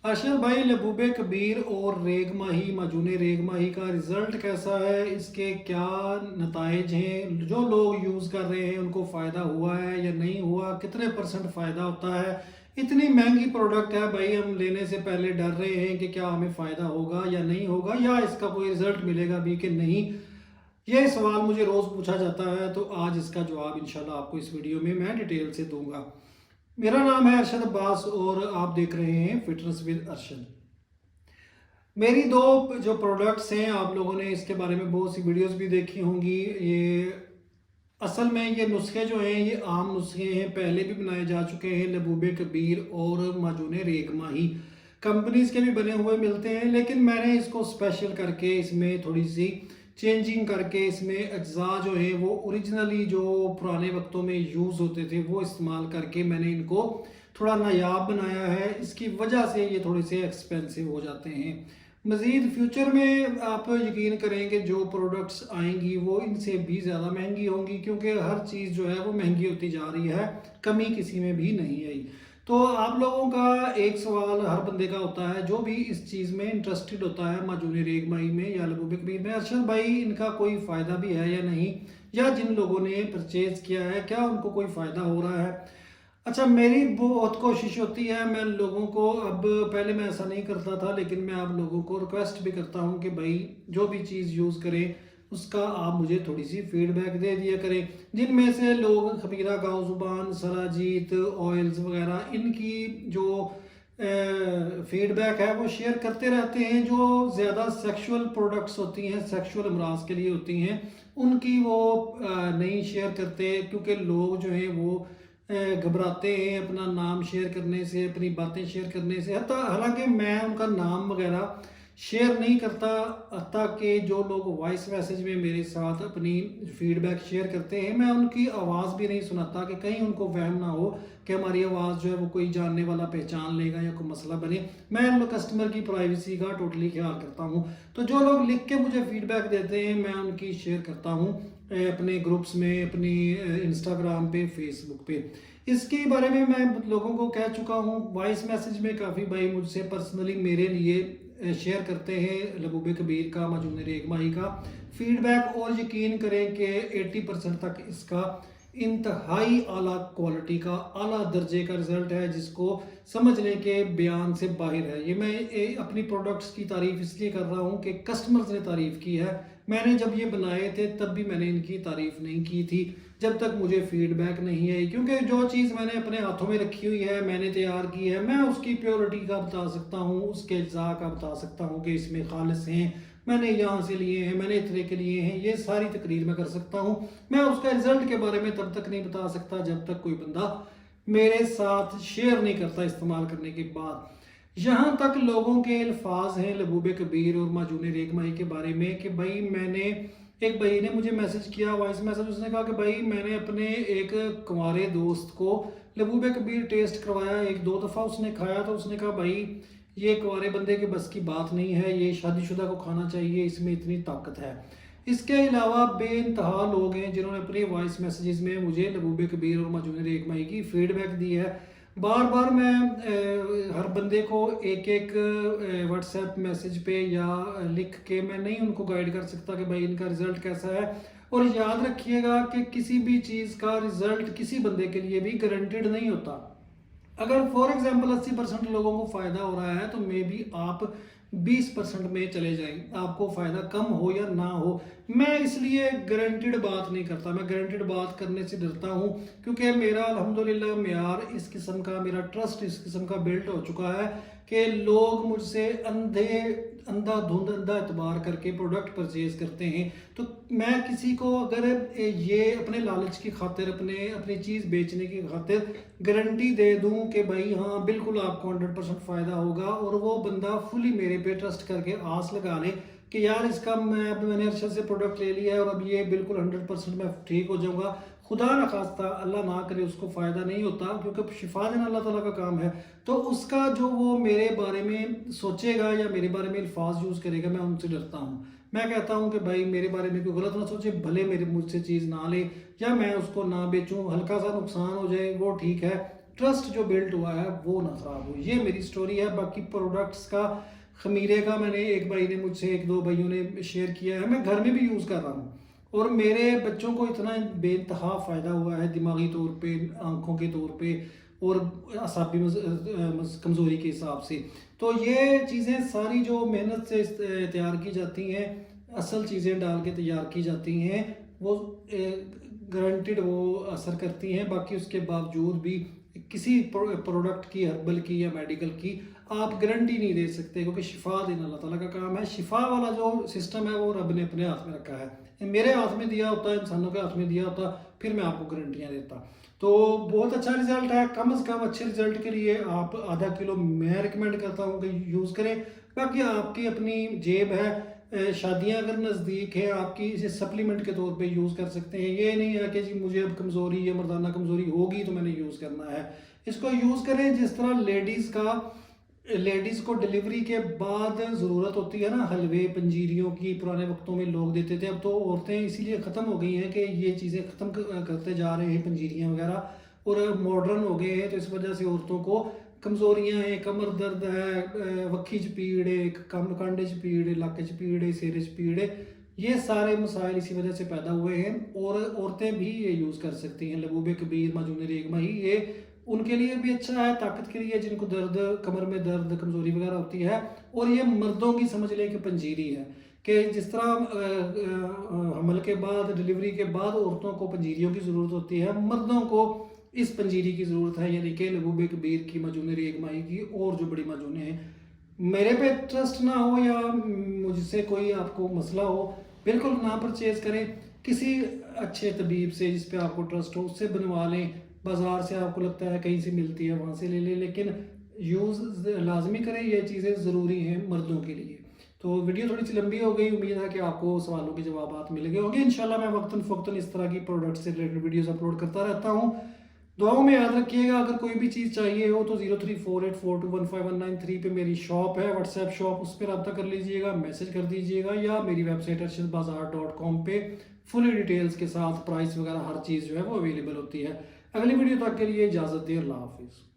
ارشد بھائی، لبوبے کبیر اور ریگ ماہی معجون ریگ ماہی کا رزلٹ کیسا ہے؟ اس کے کیا نتائج ہیں؟ جو لوگ یوز کر رہے ہیں ان کو فائدہ ہوا ہے یا نہیں ہوا؟ کتنے پرسنٹ فائدہ ہوتا ہے؟ اتنی مہنگی پروڈکٹ ہے بھائی، ہم لینے سے پہلے ڈر رہے ہیں کہ کیا ہمیں فائدہ ہوگا یا نہیں ہوگا، یا اس کا کوئی رزلٹ ملے گا بھی کہ نہیں۔ یہ سوال مجھے روز پوچھا جاتا ہے، تو آج اس کا جواب انشاءاللہ آپ کو اس ویڈیو میں ڈیٹیل سے دوں گا۔ میرا نام ہے ارشد عباس اور آپ دیکھ رہے ہیں فٹنس ود ارشد۔ میری دو جو پروڈکٹس ہیں، آپ لوگوں نے اس کے بارے میں بہت سی ویڈیوز بھی دیکھی ہوں گی۔ یہ اصل میں یہ نسخے جو ہیں یہ عام نسخے ہیں، پہلے بھی بنائے جا چکے ہیں۔ لبوبے کبیر اور معجون ریگ ماہی کمپنیز کے بھی بنے ہوئے ملتے ہیں، لیکن میں نے اس کو اسپیشل کر کے اس میں تھوڑی سی چینجنگ کر کے اس میں اجزاء جو ہیں وہ اوریجنلی جو پرانے وقتوں میں یوز ہوتے تھے وہ استعمال کر کے میں نے ان کو تھوڑا نایاب بنایا ہے۔ اس کی وجہ سے یہ تھوڑے سے ایکسپینسو ہو جاتے ہیں۔ مزید فیوچر میں آپ یقین کریں کہ جو پروڈکٹس آئیں گی وہ ان سے بھی زیادہ مہنگی ہوں گی، کیونکہ ہر چیز جو ہے وہ مہنگی ہوتی جا رہی ہے، کمی کسی میں بھی نہیں آئی۔ تو آپ لوگوں کا ایک سوال ہر بندے کا ہوتا ہے جو بھی اس چیز میں انٹرسٹڈ ہوتا ہے، معجون ریگ ماہی میں یا لبوبے کبیر میں، ارشد بھائی ان کا کوئی فائدہ بھی ہے یا نہیں، یا جن لوگوں نے پرچیز کیا ہے کیا ان کو کوئی فائدہ ہو رہا ہے۔ اچھا، میری بہت کوشش ہوتی ہے، میں لوگوں کو اب پہلے میں ایسا نہیں کرتا تھا، لیکن میں آپ لوگوں کو ریکویسٹ بھی کرتا ہوں کہ بھائی جو بھی چیز یوز کریں اس کا آپ مجھے تھوڑی سی فیڈ بیک دے دیا کریں۔ جن میں سے لوگ خمیرہ گاؤں زبان، سراجیت آئلز وغیرہ ان کی جو فیڈ بیک ہے وہ شیئر کرتے رہتے ہیں، جو زیادہ سیکشول پروڈکٹس ہوتی ہیں، سیکشول امراض کے لیے ہوتی ہیں، ان کی وہ نہیں شیئر کرتے، کیونکہ لوگ جو ہیں وہ گھبراتے ہیں اپنا نام شیئر کرنے سے، اپنی باتیں شیئر کرنے سے، حالانکہ میں ان کا نام وغیرہ شیئر نہیں کرتا، حتیٰ کہ جو لوگ وائس میسج میں میرے ساتھ اپنی فیڈ بیک شیئر کرتے ہیں میں ان کی آواز بھی نہیں سناتا کہ کہیں ان کو وہم نہ ہو کہ ہماری آواز جو ہے وہ کوئی جاننے والا پہچان لے گا یا کوئی مسئلہ بنے۔ میں ان کسٹمر کی پرائیویسی کا ٹوٹلی خیال کرتا ہوں، تو جو لوگ لکھ کے مجھے فیڈ بیک دیتے ہیں میں ان کی شیئر کرتا ہوں اپنے گروپس میں، اپنی انسٹاگرام پہ، فیس بک پہ۔ اس کے بارے میں لوگوں کو کہہ چکا ہوں، وائس میسج میں کافی بھائی مجھ سے پرسنلی میرے لیے شیئر کرتے ہیں لبوبے کبیر کا، معجون ریگ ماہی کا فیڈ بیک، اور یقین کریں کہ 80% تک اس کا انتہائی اعلیٰ کوالٹی کا اعلیٰ درجے کا رزلٹ ہے، جس کو سمجھ لیں کہ بیان سے باہر ہے۔ یہ میں اپنی پروڈکٹس کی تعریف اس لیے کر رہا ہوں کہ کسٹمرز نے تعریف کی ہے، میں نے جب یہ بنائے تھے تب بھی میں نے ان کی تعریف نہیں کی تھی جب تک مجھے فیڈ بیک نہیں آئی، کیونکہ جو چیز میں نے اپنے ہاتھوں میں رکھی ہوئی ہے، میں نے تیار کی ہے، میں اس کی پیورٹی کا بتا سکتا ہوں، اس کے اجزاء کا بتا سکتا ہوں کہ اس میں خالص ہیں، میں نے یہاں سے لیے ہیں، میں نے اتنے کے لیے ہیں، یہ ساری تقریر میں کر سکتا ہوں۔ میں اس کا رزلٹ کے بارے میں تب تک نہیں بتا سکتا جب تک کوئی بندہ میرے ساتھ شیئر نہیں کرتا استعمال کرنے کے بعد۔ یہاں تک لوگوں کے الفاظ ہیں لبوبے کبیر اور معجون ریگ ماہی کے بارے میں کہ بھائی میں نے، ایک بھائی نے مجھے میسج کیا وائس میسج، اس نے کہا کہ بھائی میں نے اپنے ایک کنوارے دوست کو لبوبے کبیر ٹیسٹ کروایا، ایک دو دفعہ اس نے کھایا تو اس نے کہا بھائی یہ کنوارے بندے کے بس کی بات نہیں ہے، یہ شادی شدہ کو کھانا چاہیے، اس میں اتنی طاقت ہے۔ اس کے علاوہ بے انتہا لوگ ہیں جنہوں نے اپنی وائس میسیجز میں مجھے لبوبے کبیر اور معجون ریگ ماہی کی فیڈ بیک دی ہے۔ بار بار میں ہر بندے کو ایک ایک واٹس ایپ میسج پہ یا لکھ کے میں نہیں ان کو گائیڈ کر سکتا کہ بھائی ان کا رزلٹ کیسا ہے۔ اور یاد رکھیے گا کہ کسی بھی چیز کا رزلٹ کسی بندے کے لیے بھی گارنٹیڈ نہیں ہوتا۔ اگر فار ایگزامپل 80% لوگوں کو فائدہ ہو رہا ہے تو مے بی آپ 20% میں چلے جائیں، آپ کو فائدہ کم ہو یا نہ ہو۔ میں اس لیے گارنٹیڈ بات نہیں کرتا، میں گارنٹیڈ بات کرنے سے ڈرتا ہوں، کیونکہ میرا الحمدللہ معیار اس قسم کا، میرا ٹرسٹ اس قسم کا بلٹ ہو چکا ہے کہ لوگ مجھ سے اندھا اعتبار کر کے پروڈکٹ پرچیز کرتے ہیں۔ تو میں کسی کو اگر یہ اپنے لالچ کی خاطر، اپنی چیز بیچنے کی خاطر گارنٹی دے دوں کہ بھائی ہاں بالکل آپ کو 100% فائدہ ہوگا، اور وہ بندہ فلی میرے پہ ٹرسٹ کر کے آس لگا لے کہ یار اس کا میں نے ارشد سے پروڈکٹ لے لیا ہے اور اب یہ بالکل 100% میں ٹھیک ہو جاؤں گا، خدا نخواستہ اللہ نہ کرے اس کو فائدہ نہیں ہوتا، کیونکہ شفا دینا اللہ تعالیٰ کا کام ہے۔ تو اس کا جو وہ میرے بارے میں سوچے گا یا میرے بارے میں الفاظ یوز کرے گا، میں ان سے ڈرتا ہوں۔ میں کہتا ہوں کہ بھائی میرے بارے میں کوئی غلط نہ سوچے، بھلے مجھ سے چیز نہ لے یا میں اس کو نہ بیچوں، ہلکا سا نقصان ہو جائے وہ ٹھیک ہے، ٹرسٹ جو بلڈ ہوا ہے وہ نہ خراب ہو. یہ میری سٹوری ہے. باقی پروڈکٹس کا خمیرے کا میں نے ایک بھائی نے مجھ سے 1-2 بھائیوں نے شیئر کیا ہے, میں گھر میں بھی یوز کر رہا ہوں اور میرے بچوں کو اتنا بے انتہا فائدہ ہوا ہے دماغی طور پہ, آنکھوں کے طور پہ اور اعصابی کمزوری کے حساب سے. تو یہ چیزیں ساری جو محنت سے تیار کی جاتی ہیں, اصل چیزیں ڈال کے تیار کی جاتی ہیں, وہ گارنٹیڈ وہ اثر کرتی ہیں. باقی اس کے باوجود بھی کسی پروڈکٹ کی, ہربل کی یا میڈیکل کی آپ گارنٹی نہیں دے سکتے, کیونکہ شفا دینا اللہ تعالیٰ کا کام ہے. شفا والا جو سسٹم ہے وہ رب نے اپنے ہاتھ میں رکھا ہے. میرے ہاتھ میں دیا ہوتا, انسانوں کے ہاتھ میں دیا ہوتا, پھر میں آپ کو گارنٹیاں دیتا. تو بہت اچھا رزلٹ ہے. کم از کم اچھے رزلٹ کے لیے آپ ½ کلو میں ریکمینڈ کرتا ہوں کہ یوز کریں. باقی آپ کی اپنی جیب ہے, شادیاں اگر نزدیک ہیں آپ کی, اسے سپلیمنٹ کے طور پہ یوز کر سکتے ہیں. یہ نہیں ہے کہ جی مجھے اب کمزوری یا مردانہ کمزوری ہوگی تو میں نے یوز کرنا ہے. اس کو یوز کریں جس طرح لیڈیز کو ڈیلیوری کے بعد ضرورت ہوتی ہے نا حلوے پنجیریوں کی, پرانے وقتوں میں لوگ دیتے تھے. اب تو عورتیں اسی لیے ختم ہو گئی ہیں کہ یہ چیزیں ختم کرتے جا رہے ہیں پنجیریاں وغیرہ, اور ماڈرن ہو گئے ہیں. تو اس وجہ سے عورتوں کو کمزوریاں ہیں, کمر درد ہے, وکھی چ پیڑ ہے, کانڈے چ پیڑ ہے, لک چ پیڑ ہے, سر چ پیڑ ہے. یہ سارے مسائل اسی وجہ سے پیدا ہوئے ہیں, اور عورتیں بھی یہ یوز کر سکتی ہیں. لبوبِ کبیر معجون ریگ ماہی یہ ان کے لیے بھی اچھا ہے, طاقت کے لیے جن کو درد, کمر میں درد, کمزوری وغیرہ ہوتی ہے. اور یہ مردوں کی سمجھ لیں کہ پنجیری ہے, کہ جس طرح حمل کے بعد, ڈیلیوری کے بعد عورتوں کو پنجیریوں کی ضرورت ہوتی ہے, مردوں کو اس پنجیری کی ضرورت ہے, یعنی کہ لبوبِ کبیر کی, معجون ریگ ماہی کی, اور جو بڑی معجونیں ہیں. میرے پہ ٹرسٹ نہ ہو یا مجھ سے کوئی آپ کو مسئلہ ہو, بالکل نہ پرچیز کریں. کسی اچھے طبیب سے جس پہ آپ کو ٹرسٹ ہو اس سے بنوا لیں. بازار سے آپ کو لگتا ہے کہیں سے ملتی ہے وہاں سے لے لیں, لیکن یوز لازمی کریں. یہ چیزیں ضروری ہیں مردوں کے لیے. تو ویڈیو تھوڑی سی لمبی ہو گئی, امید ہے کہ آپ کو سوالوں کے جوابات مل گئے ہوں گے. انشاءاللہ میں وقتاً فوقتاً اس طرح کی پروڈکٹ سے ریلیٹڈ ویڈیوز اپلوڈ کرتا رہتا ہوں. دعاؤں میں یاد رکھیے گا. اگر کوئی بھی چیز چاہیے ہو تو 0348421519 پہ میری شاپ ہے, واٹس ایپ شاپ, اس پہ رابطہ کر لیجئے گا, میسج کر دیجئے گا, یا میری ویب سائٹ arshadbazar.com پہ فلی ڈیٹیلز کے ساتھ پرائس وغیرہ ہر چیز جو ہے وہ اویلیبل ہوتی ہے. اگلی ویڈیو تک کے لیے اجازت دیں. اللہ حافظ.